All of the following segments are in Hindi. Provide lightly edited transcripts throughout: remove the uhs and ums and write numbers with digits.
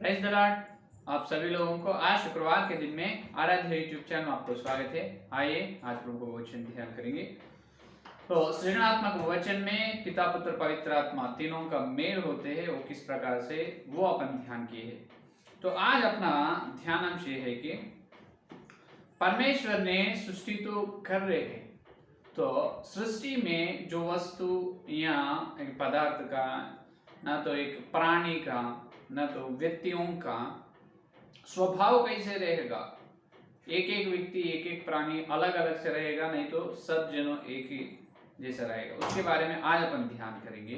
Praise the Lord. आप सभी लोगों को आज शुक्रवार के दिन में आराध्य यूट्यूब चैनल में आपको स्वागत है। आइए आज प्रभु को वचन ध्यान करेंगे। तो सृजनात्मक वचन में पिता पुत्र पवित्र आत्मा तीनों का मेल होते हैं, वो किस प्रकार से वो अपन ध्यान किए हैं। तो आज अपना ध्यान अंश ये है कि परमेश्वर ने सृष्टि तो कर रहे हैं, तो सृष्टि में जो वस्तु या एक पदार्थ का, ना तो एक प्राणी का, न तो व्यक्तियों का स्वभाव कैसे रहेगा। एक एक व्यक्ति एक एक प्राणी अलग अलग से रहेगा, नहीं तो सब जनों एक ही जैसा रहेगा। उसके बारे में आज अपन ध्यान करेंगे।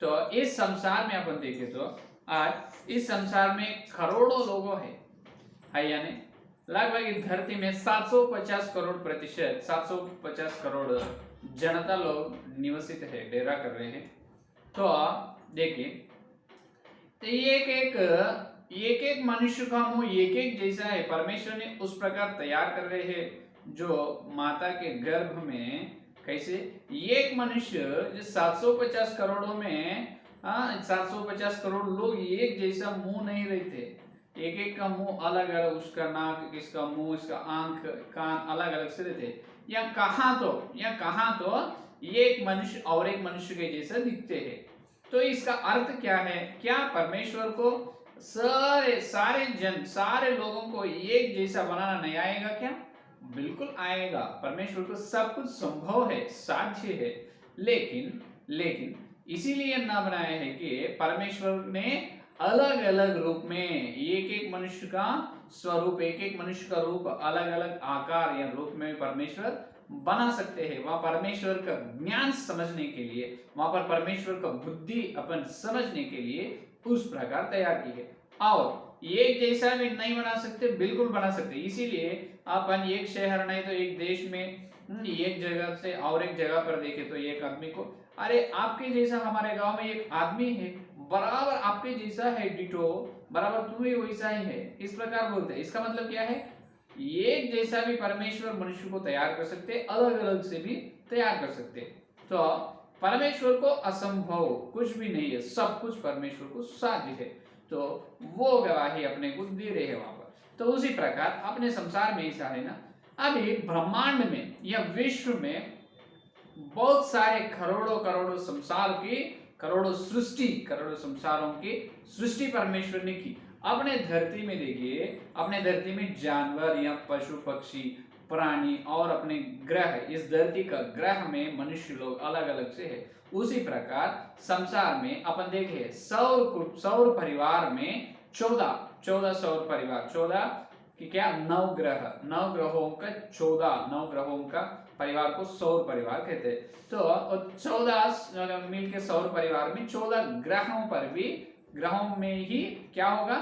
तो इस संसार में अपन देखें तो आज इस संसार में करोड़ों लोगों है यानी लगभग इस धरती में 750 करोड़ प्रतिशत 750 करोड़ जनता लोग निवसित है, डेरा कर रहे हैं। तो देखिए, तो एक एक मनुष्य का मुंह एक एक जैसा है। परमेश्वर ने उस प्रकार तैयार कर रहे हैं जो माता के गर्भ में कैसे एक मनुष्य जो 750 करोड़ों में 750 करोड़ लोग एक जैसा मुंह नहीं रहते। एक एक का मुंह अलग अलग, उसका नाक, इसका मुंह, इसका आंख, कान अलग अलग से रहते। या कहाँ तो एक मनुष्य और एक मनुष्य के जैसा दिखते हैं। तो इसका अर्थ क्या है? क्या परमेश्वर को सारे लोगों को एक जैसा बनाना नहीं आएगा क्या? बिल्कुल आएगा। परमेश्वर को सब कुछ संभव है, साध्य है। लेकिन इसीलिए ना बनाया है कि परमेश्वर ने अलग अलग रूप में एक एक मनुष्य का स्वरूप, एक एक मनुष्य का रूप अलग अलग आकार या रूप में परमेश्वर बना सकते हैं। वहां परमेश्वर का ज्ञान समझने के लिए, वहां पर परमेश्वर का बुद्धि अपन समझने के लिए उस प्रकार तैयार की है। और एक जैसा भी नहीं बना सकते, बिल्कुल बना सकते। इसीलिए अपन एक शहर नहीं तो एक देश में एक जगह से और एक जगह पर देखे तो एक आदमी को, अरे आपके जैसा हमारे गांव में एक आदमी है, बराबर आपके जैसा है, डिटो बराबर तुम भी वैसा ही है, इस प्रकार बोलते हैं। इसका मतलब क्या है? एक जैसा भी परमेश्वर मनुष्य को तैयार कर सकते, अलग अलग से भी तैयार कर सकते। तो परमेश्वर को असंभव कुछ भी नहीं है, सब कुछ परमेश्वर को साध्य है। तो वो गवाही अपने को दे रहे हैं वहां पर। तो उसी प्रकार अपने संसार में ऐसा है ना, अभी ब्रह्मांड में या विश्व में बहुत सारे करोड़ों करोड़ों संसार की, करोड़ों संसारों की सृष्टि परमेश्वर ने की। अपने धरती में देखिए, अपने धरती में जानवर या पशु पक्षी प्राणी और अपने ग्रह, इस धरती का ग्रह में मनुष्य लोग अलग अलग से है। उसी प्रकार संसार में अपन देखे सौर परिवार में 14 सौर परिवार, 14 कि क्या 9 ग्रहों का 14 9 ग्रहों का परिवार को सौर परिवार कहते हैं। तो 14 मिलके सौर परिवार में 14 ग्रहों में ही क्या होगा?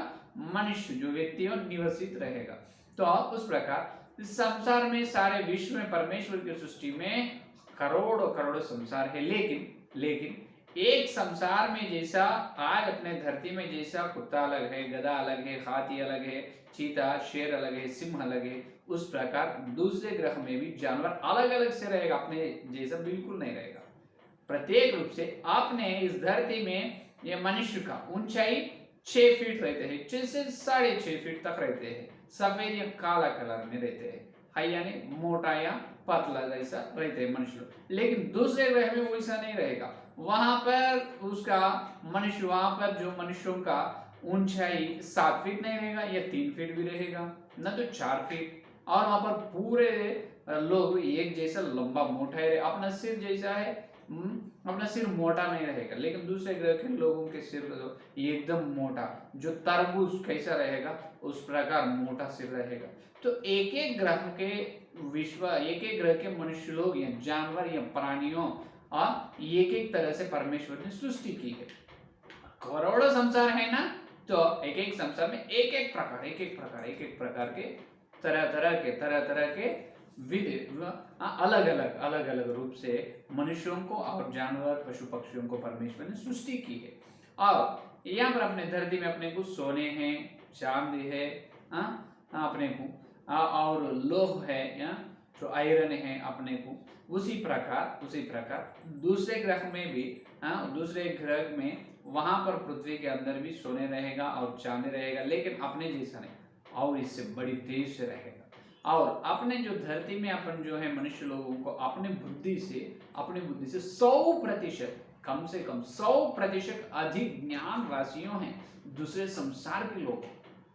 मनुष्य जो व्यक्ति निवसित रहेगा। तो उस प्रकार इस संसार में, सारे विश्व में, परमेश्वर की सृष्टि में करोड़ों संसार है। लेकिन एक संसार में जैसा आज अपने धरती में जैसा कुत्ता अलग है, गधा अलग है, हाथी अलग है, चीता शेर अलग है, सिंह अलग है, उस प्रकार दूसरे ग्रह में भी जानवर अलग अलग से रहेगा, अपने जैसा बिल्कुल नहीं रहेगा। प्रत्येक रूप से आपने इस धरती में ये मनुष्य का ऊंचाई 6 फीट रहते हैं, 6 से 6.5 फीट तक रहते हैं। सफेद या काला कलर में रहते हैं, हाई यानी मोटा या पतला जैसा रहते हैं मनुष्य। लेकिन दूसरे ग्रह में वैसा नहीं रहेगा। वहां पर उसका मनुष्य, वहां पर जो मनुष्यों का ऊंचाई 7 फीट नहीं रहेगा, या 3 फीट भी रहेगा, न तो 4 फीट। और वहां पर पूरे लोग एक जैसा लंबा मोटा है, अपना सिर जैसा है, अपना सिर मोटा नहीं रहेगा। लेकिन दूसरे ग्रह के लोगों के सिर एकदम मोटा, जो तरबूज कैसा रहेगा उस प्रकार मोटा सिर रहेगा। तो एक एक ग्रह के एक एक ग्रह के मनुष्य लोग या जानवर या प्राणियों एक एक तरह से परमेश्वर ने सृष्टि की है। करोड़ों संसार है ना, तो एक एक संसार में एक एक प्रकार के तरह के विधि अलग अलग रूप से मनुष्यों को और जानवर पशु पक्षियों को परमेश्वर ने सृष्टि की है। और यहाँ पर अपने धरती में अपने को सोने हैं, चांदी है, अपने को और लोह है, जो आयरन है अपने को, उसी प्रकार दूसरे ग्रह में भी, दूसरे ग्रह में वहां पर पृथ्वी के अंदर भी सोने रहेगा और चांदी रहेगा, लेकिन अपने जैसा नहीं और इससे बड़ी तेज से रहेगा। और अपने जो धरती में अपन जो है मनुष्य लोगों को अपनी बुद्धि से 100%, कम से कम 100% अधिक ज्ञान राशियों हैं दूसरे संसार के लोग,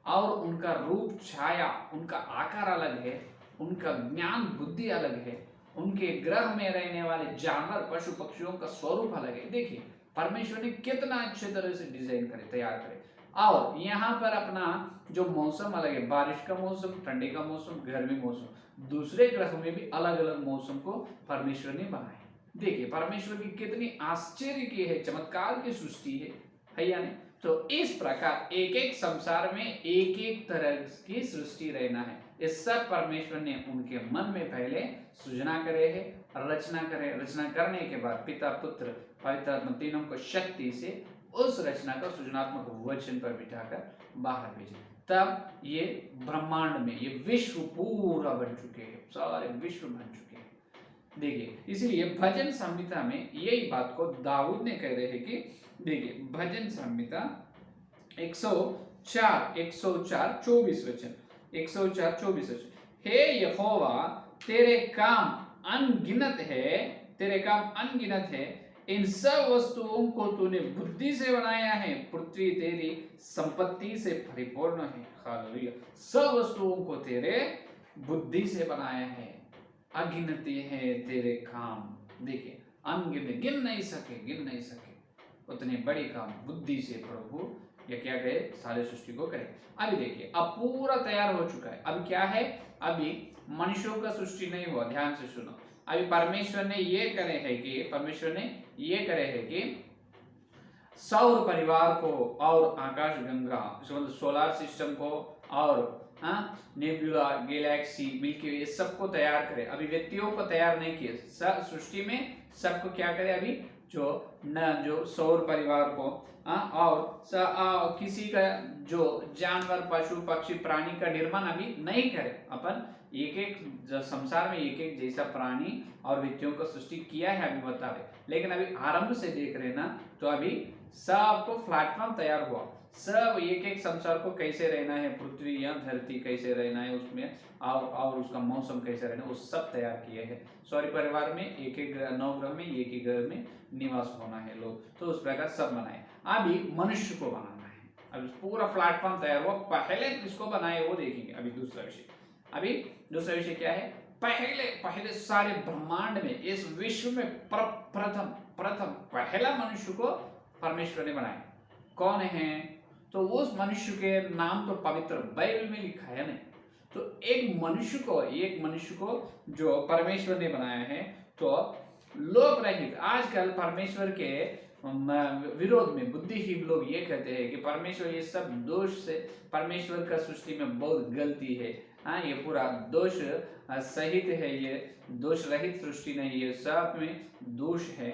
और उनका रूप छाया, उनका आकार अलग है, उनका ज्ञान बुद्धि अलग है, उनके ग्रह में रहने वाले जानवर पशु पक्षियों का स्वरूप अलग है। देखिए परमेश्वर ने कितना अच्छे तरह से डिजाइन करे, तैयार करे। और यहाँ पर अपना जो मौसम अलग है, बारिश का मौसम, ठंडी का मौसम, गर्मी मौसम, दूसरे ग्रह में भी अलग अलग मौसम को परमेश्वर ने बनाया। देखिए परमेश्वर की कितनी आश्चर्य की है, चमत्कार की सृष्टि है या नहीं। तो इस प्रकार एक एक संसार में एक एक तरह की सृष्टि रहना है, इस सब परमेश्वर ने उनके मन में पहले सृजना करे है, रचना करने के बाद पिता पुत्र पवित्र आत्मा तीनों को शक्ति से उस रचना का सृजनात्मक वचन पर बिठाकर बाहर भेजे, तब ये ब्रह्मांड में ये विश्व पूरा बन चुके हैं, सारे विश्व बन चुके हैं। देखिए इसलिए भजन संहिता में यही बात को दाऊद ने कह रहे हैं कि देखिए भजन संहिता 104:24 वचन, 104:24 वचन, हे यहोवा तेरे काम अनगिनत है, इन सब वस्तुओं को तूने बुद्धि से बनाया है, पृथ्वी तेरी संपत्ति से परिपूर्ण है। हालेलुया, सब वस्तुओं को तेरे बुद्धि से बनाया है, अगिनती है तेरे काम। देखिए अनगिनत, गिन नहीं सके उतने बड़े काम बुद्धि से प्रभु ये क्या कहे, सारे सृष्टि को करे। अभी देखिए अब पूरा तैयार हो चुका है, अभी क्या है, अभी मनुष्यों का सृष्टि नहीं हुआ, ध्यान से सुनो। अभी परमेश्वर ने ये करे है कि सौर परिवार को और आकाश गंगा, सोलर सिस्टम को और नेबुला, गैलेक्सी, मिल्की वे, सबको तैयार करे। अभी व्यक्तियों को तैयार नहीं किए, सृष्टि में सबको क्या करे, अभी जो सौर परिवार को और किसी का जो जानवर पशु पक्षी प्राणी का निर्माण अभी नहीं करे। अपन एक एक संसार में एक एक जैसा प्राणी और व्यक्तियों का सृष्टि किया है अभी बता रहे, लेकिन अभी आरंभ से देख रहे ना, तो अभी सबको प्लेटफॉर्म तैयार हुआ, सब एक एक संसार को कैसे रहना है, पृथ्वी या धरती कैसे रहना है उसमें, और उसका मौसम कैसे रहना है, वो सब तैयार किए हैं। सौर परिवार में एक एक नौ ग्रह में एक ही ग्रह में निवास होना है लोग, तो उस प्रकार सब बनाए। अभी मनुष्य को बनाना है, अभी पूरा प्लेटफॉर्म तैयार हुआ, पहले किसको बनाए वो देखेंगे। अभी दूसरा विषय क्या है, पहले सारे ब्रह्मांड में, इस विश्व में प्रथम पहला मनुष्य को परमेश्वर ने बनाया। कौन है, तो उस मनुष्य के नाम तो पवित्र बाइबल में लिखा है नहीं। तो एक मनुष्य को जो परमेश्वर ने बनाया है, तो लोभ रहित, आजकल परमेश्वर के विरोध में बुद्धिहीन लोग ये कहते हैं कि परमेश्वर ये सब दोष से, परमेश्वर का सृष्टि में बहुत गलती है, ये पूरा दोष सहित है, ये दोष रहित सृष्टि नहीं है, सब में दोष है।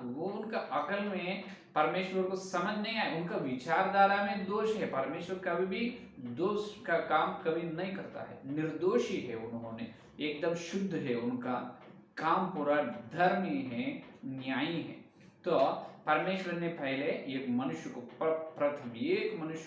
वो उनका अकल में परमेश्वर को समझ नहीं आया, उनका विचारधारा में दोष है। परमेश्वर कभी भी दोष का काम कभी नहीं करता है, निर्दोषी है, उन्होंने एकदम शुद्ध है, उनका काम पूरा धर्मी है, न्यायी है। तो परमेश्वर ने पहले एक मनुष्य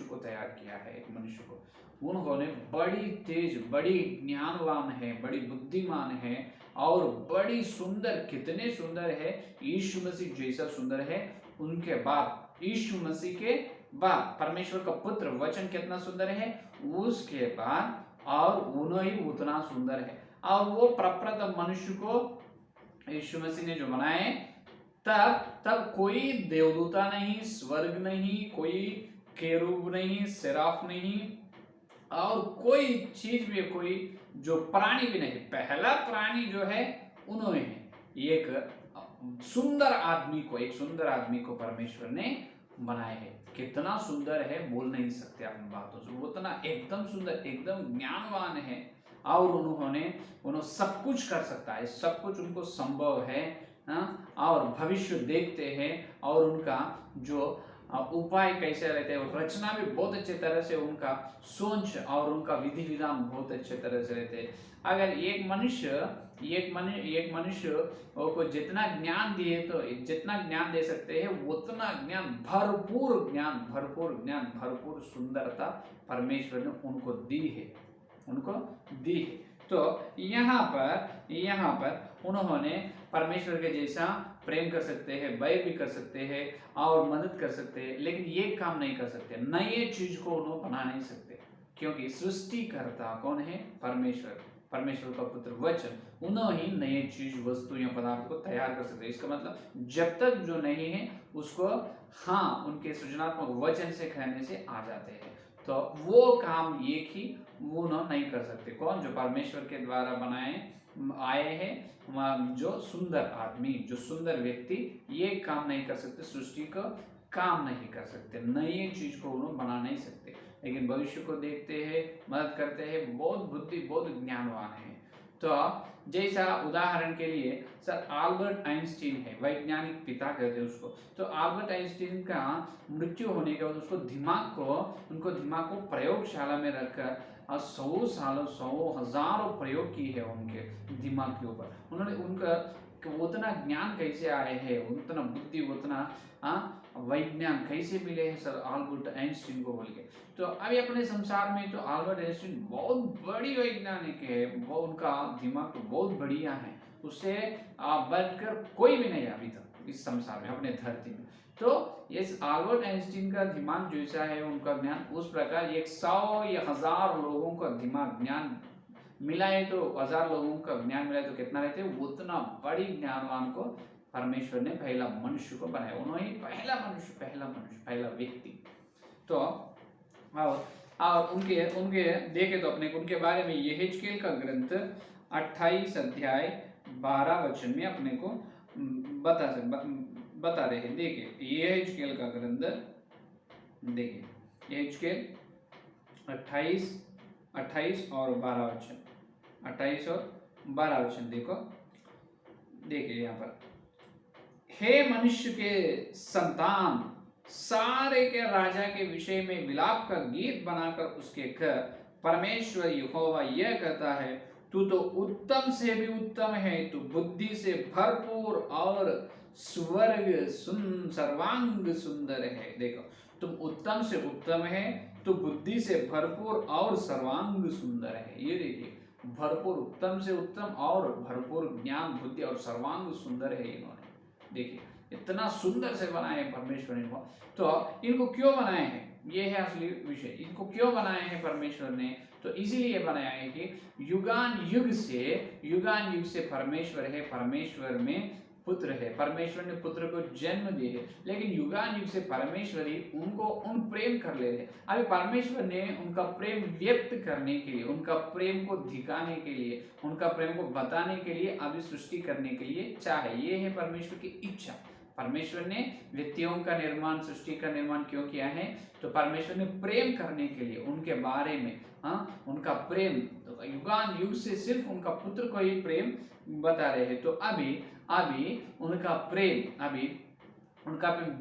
को तैयार किया है, एक मनुष्य को। उन्होंने बड़ी तेज, बड़ी ज्ञानवान है, बड़ी बुद्धिमान है और बड़ी सुंदर, कितने सुंदर है, यीशु मसीह जैसा सुंदर है। उनके बाद यीशु मसीह के बाद परमेश्वर का पुत्र वचन कितना सुंदर है, उसके बाद और उन्हें उतना सुंदर है। और वो प्रप्रथम मनुष्य को यीशु मसीह ने जो बनाए, तब कोई देवदूता नहीं, स्वर्ग नहीं, कोई केरूब नहीं, सेराफ नहीं, और कोई चीज भी, कोई जो प्राणी भी नहीं। पहला प्राणी जो है उन्होंने एक सुंदर आदमी को परमेश्वर ने बनाया है। कितना सुंदर है बोल नहीं सकते अपनी बातों से, उतना एकदम सुंदर, एकदम ज्ञानवान है। और उन्होंने सब कुछ कर सकता है, सब कुछ उनको संभव है, और भविष्य देखते हैं, और उनका जो उपाय कैसे रहते हैं, रचना भी बहुत अच्छे तरह से, उनका सोच और उनका विधि विधान बहुत अच्छे तरह से रहते हैं। अगर एक मनुष्य को जितना ज्ञान दिए, तो जितना ज्ञान दे सकते हैं उतना ज्ञान, भरपूर ज्ञान, भरपूर सुंदरता परमेश्वर ने उनको दी है। तो यहाँ पर उन्होंने परमेश्वर के जैसा प्रेम कर सकते हैं, बैर भी कर सकते हैं और मदद कर सकते हैं, लेकिन ये काम नहीं कर सकते, नए चीज को उन्होंने बना नहीं सकते, क्योंकि सृष्टिकर्ता कौन है? परमेश्वर का पुत्र वचन, उन्होंने ही नए चीज, वस्तु या पदार्थ को तैयार कर सकते हैं। इसका मतलब जब तक जो नहीं है उसको उनके सृजनात्मक वचन से कहने से आ जाते हैं। तो वो काम एक ही वो नहीं कर सकते। कौन? जो परमेश्वर के द्वारा आए हैं, जो सुंदर आदमी, जो सुंदर व्यक्ति, ये काम नहीं कर सकते, सृष्टि का काम नहीं कर सकते, नई चीज को उन्होंने बना नहीं सकते, लेकिन भविष्य को देखते हैं, मदद करते हैं, बहुत बुद्धि, बहुत ज्ञानवान है। तो जैसा उदाहरण के लिए सर अल्बर्ट आइंस्टीन है, वैज्ञानिक पिता कहते हैं उसको। तो अल्बर्ट आइंस्टीन का मृत्यु होने के बाद उनको दिमाग को प्रयोगशाला में रखकर 100 हजारों प्रयोग किए हैं उनके दिमाग के ऊपर। उन्होंने उनका उतना ज्ञान कैसे आए हैं, उतना बुद्धि, उतना वैज्ञान कैसे मिले हैं सर अल्बर्ट आइंस्टीन को बोल के। तो अभी अपने संसार में तो अल्बर्ट आइंस्टीन बहुत बड़ी वैज्ञानिक है, वो उनका दिमाग तो बहुत बढ़िया है, उससे बढ़कर कोई भी नहीं अभी तक इस संसार में, अपने धरती में। तो इस अल्बर्ट आइंस्टीन का दिमाग जैसा है, उनका ज्ञान उस प्रकार 100 या 1000 लोगों का दिमाग ज्ञान मिलाए, तो 1000 लोगों का ज्ञान मिलाए तो कितना रहते? उतना बड़ी ज्ञानवान को परमेश्वर ने पहला मनुष्य को बनाया, उन्होंने पहला मनुष्य, पहला व्यक्ति। तो और उनके देखे तो अपने उनके बारे में यहेजकेल का ग्रंथ 28 अध्याय 12 वचन में अपने को बता रहे हैं। देखिए यहेजकेल का ग्रंथ, देखिए यहेजकेल 28 और 12 वचन, 28 और 12 वचन देखिए यहाँ पर, हे मनुष्य के संतान, सारे के राजा के विषय में विलाप का गीत बनाकर उसके कर, परमेश्वर यहोवा यह कहता है, तू तो उत्तम से भी उत्तम है, तू बुद्धि से भरपूर और सर्वांग सुंदर है। देखो, तुम उत्तम से उत्तम है, तो बुद्धि से भरपूर और सर्वांग सुंदर है। ये देखिए, भरपूर, उत्तम से उत्तम और भरपूर ज्ञान, बुद्धि और सर्वांग सुंदर है। इन्होंने देखिए इतना सुंदर से बनाए हैं परमेश्वर ने। तो इनको क्यों बनाए हैं, ये है असली विषय। इनको क्यों बनाए हैं परमेश्वर ने? तो इसीलिए बनाया है कि युगान युग से परमेश्वर है, परमेश्वर में पुत्र है, परमेश्वर ने पुत्र को जन्म दिए है, लेकिन युगान युग से परमेश्वर ही उन प्रेम कर ले रहे। अभी परमेश्वर ने उनका प्रेम व्यक्त करने के लिए, उनका प्रेम को दिखाने के लिए, उनका प्रेम को बताने के लिए, अभी सृष्टि करने के लिए चाहे। ये है परमेश्वर की इच्छा। परमेश्वर ने व्यक्तियों का निर्माण, सृष्टि का निर्माण क्यों किया है? तो परमेश्वर ने प्रेम करने के लिए, उनके बारे में उनका प्रेम, तो युगान युग से सिर्फ उनका पुत्र को ही प्रेम बता रहे हैं। तो अभी उनका प्रेम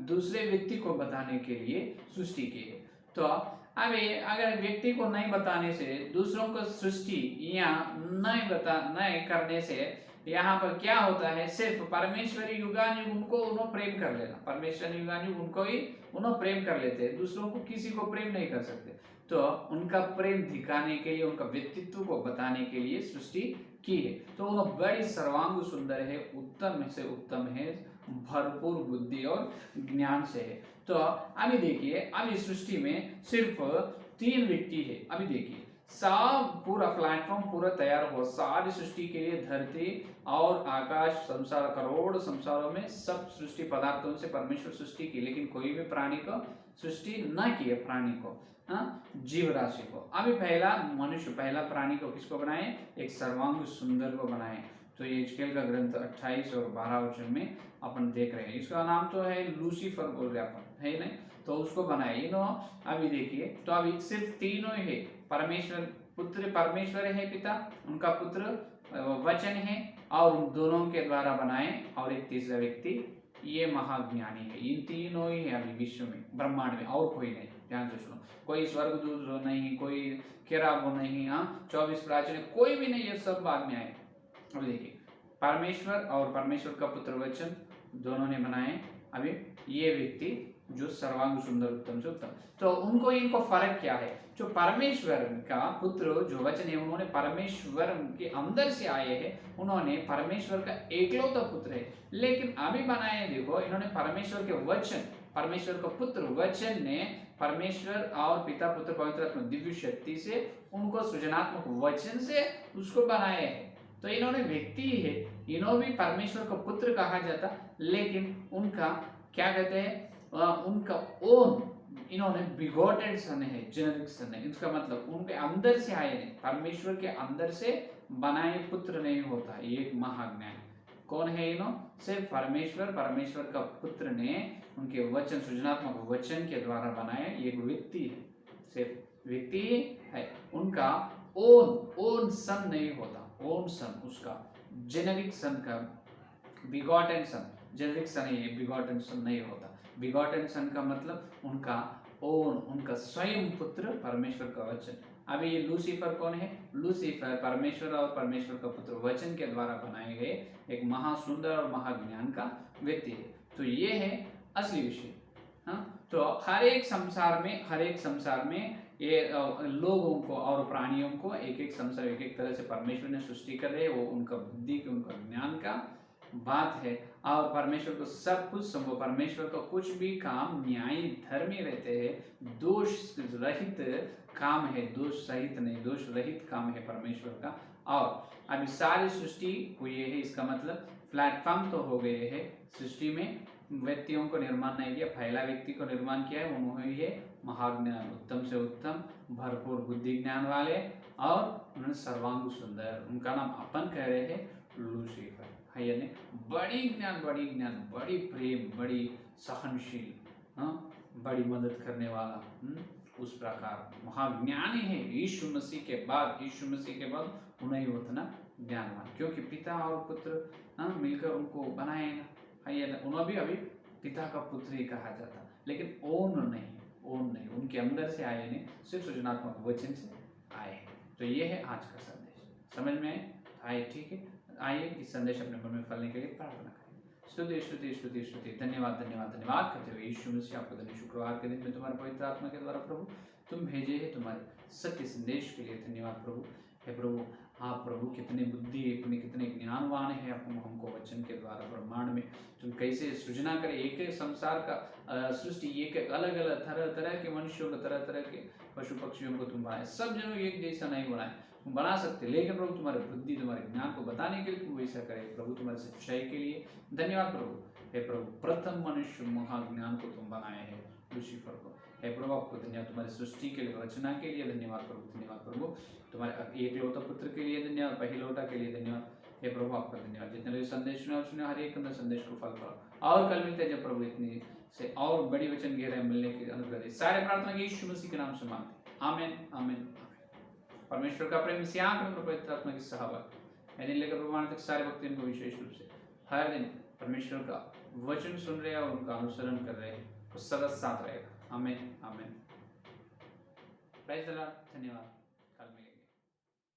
दूसरे व्यक्ति को बताने के लिए सृष्टि की है। तो अभी अगर व्यक्ति को नहीं बताने से, दूसरों को सृष्टि या नहीं करने से, यहाँ पर क्या होता है? सिर्फ परमेश्वरी युगानुयुग उनको प्रेम कर लेना, परमेश्वर युगानुयुग उनको ही प्रेम कर लेते हैं, दूसरों को किसी को प्रेम नहीं कर सकते। तो उनका प्रेम दिखाने के लिए, उनका व्यक्तित्व को बताने के लिए सृष्टि की है। तो वो बड़ी सर्वांग सुंदर है, उत्तम से उत्तम है, भरपूर बुद्धि और ज्ञान से है। तो अभी देखिए, अभी सृष्टि में सिर्फ 3 व्यक्ति है। अभी देखिए, सब पूरा प्लेटफॉर्म पूरा तैयार हुआ सारी सृष्टि के लिए, धरती और आकाश, संसार, करोड़ संसारों में सब सृष्टि पदार्थों से परमेश्वर सृष्टि की, लेकिन कोई भी प्राणी को सृष्टि न किए, प्राणी को, जीव राशि को। अभी पहला मनुष्य, पहला प्राणी को किसको बनाए? एक सर्वांग सुंदर को बनाए। तो ये यहेजकेल का ग्रंथ 28 और 12 वचन में अपन देख रहे हैं। इसका नाम तो है लूसीफर बोल रहे अपन, है नहीं? तो उसको बनाए इन्हों। अभी देखिए, तो अभी सिर्फ तीनों ही है, परमेश्वर पुत्र, परमेश्वर है पिता, उनका पुत्र वचन है, और उन दोनों के द्वारा बनाए, और एक तीसरा व्यक्ति ये महाज्ञानी है। इन तीनों ही है अभी विश्व में, ब्रह्मांड में, और कोई नहीं। ध्यान से सुनो, कोई स्वर्गदूत नहीं, कोई केराब नहीं, हाँ 24 प्राचीन, कोई भी नहीं, ये सब बाद में आए। अब देखिए, परमेश्वर और परमेश्वर का पुत्र वचन दोनों ने बनाए। अभी ये व्यक्ति जो सर्वांग सुंदर उत्तम से उत्तम, तो उनको इनको फर्क क्या है? जो परमेश्वर का पुत्र जो वचन है, उन्होंने परमेश्वर के अंदर से आए हैं, उन्होंने परमेश्वर का एकलौता पुत्र है। लेकिन अभी बनाए देखो, इन्होंने परमेश्वर के वचन, परमेश्वर का पुत्र वचन ने परमेश्वर और पिता पुत्र पवित्र आत्मा दिव्य शक्ति से उनको सृजनात्मक वचन से उसको बनाया है। तो इन्होंने व्यक्ति है, इन्हों भी परमेश्वर का पुत्र कहा जाता, लेकिन उनका क्या कहते हैं, उनका ओन, इन्होंने बिगॉटेड सन है, जेनेरिक सन है। इसका मतलब उनके अंदर से आए नहीं, परमेश्वर के अंदर से बनाए पुत्र नहीं होता। ये एक महाज्ञान। कौन है इन्हों? सिर्फ परमेश्वर, परमेश्वर का पुत्र ने उनके वचन, सृजनात्मक वचन के द्वारा बनाया। एक व्यक्ति है, सिर्फ व्यक्ति है, उनका ओन सन नहीं होता। ओन सन, उसका जेनेरिक सन का, बिगॉटेन सन, जेनेरिक सन है, बिगॉटेन सन नहीं होता। बिगॉटेन सन का मतलब उनका ओन, उनका स्वयं पुत्र परमेश्वर का वचन। अभी ये लूसीफर कौन है? लूसीफर परमेश्वर और परमेश्वर का पुत्र वचन के द्वारा बनाए गए एक महासुंदर और महाज्ञान का व्यक्ति है। तो ये है असली विषय। हाँ, तो हर एक संसार में ये लोगों को और प्राणियों को एक एक संसार, एक एक तरह से परमेश्वर ने सृष्टि कर रहे, वो उनका बुद्धि के, उनका ज्ञान का बात है। और परमेश्वर को सब कुछ संभव, परमेश्वर का कुछ भी काम न्यायी धर्मी रहते हैं, दोष रहित काम है, दोष सहित नहीं, दोष रहित काम है परमेश्वर का। और अभी सारी सृष्टि हुई है, इसका मतलब प्लेटफॉर्म तो हो गए हैं। सृष्टि में व्यक्तियों को निर्माण नहीं किया, पहला व्यक्ति को निर्माण किया है, उन्होंने ये महाज्ञान, उत्तम से उत्तम, भरपूर बुद्धि ज्ञान वाले, और उन्होंने सर्वांग सुंदर, उनका नाम अपन कह रहे हैं लूसीफर है, यानी बड़ी ज्ञान, बड़ी प्रेम, बड़ी सहनशील, बड़ी मदद करने वाला, उस प्रकार महाज्ञानी है। यीशु मसीह के बाद उन्हें उतना ज्ञानवान, क्योंकि पिता और पुत्र मिलकर उनको बनाए ना, उन्हें भी अभी पिता का पुत्र ही कहा जाता, लेकिन ओन नहीं, उनके अंदर से आए नहीं, सिर्फ सृजनात्मक वचन से आए हैं। तो ये है आज का संदेश, समझ में आए? ठीक है, आइए इस संदेश अपने मन में फलने के लिए प्रार्थना करें। स्तुति स्तुति स्तुति स्तुति, धन्यवाद धन्यवाद धन्यवाद करते हुए यीशु मसीह आपको धन्य, शुक्रवार के दिन में तुम्हारे पवित्र आत्मा के द्वारा प्रभु तुम भेजे हैं तुम्हारे सत्य संदेश के लिए धन्यवाद प्रभु। हे प्रभु, हाँ प्रभु, कितने बुद्धि, कितने ज्ञानवान है हमको वचन के द्वारा ब्रह्मांड में तुम कैसे सृजना करे, एक एक संसार का सृष्टि, एक एक अलग अलग तरह तरह के मनुष्यों को, तरह तरह के पशु पक्षियों को तुम बनाए, सब जनों एक जैसा नहीं बनाए, तुम बना सकते, लेकिन प्रभु तुम्हारे बुद्धि, तुम्हारे ज्ञान को बताने के लिए तुम वैसा करे प्रभु, तुम्हारे सच्चाई के लिए धन्यवाद प्रभु। हे प्रभु, प्रथम मनुष्य महाज्ञान को तुम बनाए हैं, लूसीफर को। हे प्रभु, आपको धन्यवाद, तुम्हारी सृष्टि के लिए, रचना के लिए धन्यवाद प्रभु, धन्यवाद प्रभु, तुम्हारे एकलौता पुत्र के लिए धन्यवाद, पहिलौटा के लिए धन्यवाद। हे प्रभु, आपका धन्यवाद, जितने लोग संदेश सुने हर एक संदेश को फल करो, और कल मिलते हैं जब प्रभु इतनी से और बड़ी वचन गहराई मिलने के अनुग्रह दे। सारे प्रार्थना यीशु मसीह के नाम से मांगते, आमीन आमीन। परमेश्वर का प्रेम, पवित्र आत्मा की सहभागिता यदि लेकर प्रमाण तक सारे भक्त इनको विशेष रूप से हर दिन परमेश्वर का वचन सुन रहे हैं और उनका अनुसरण कर रहे हैं, वो सदा साथ रहेगा। आमीन आमीन। प्रेज़ द लॉर्ड, धन्यवाद।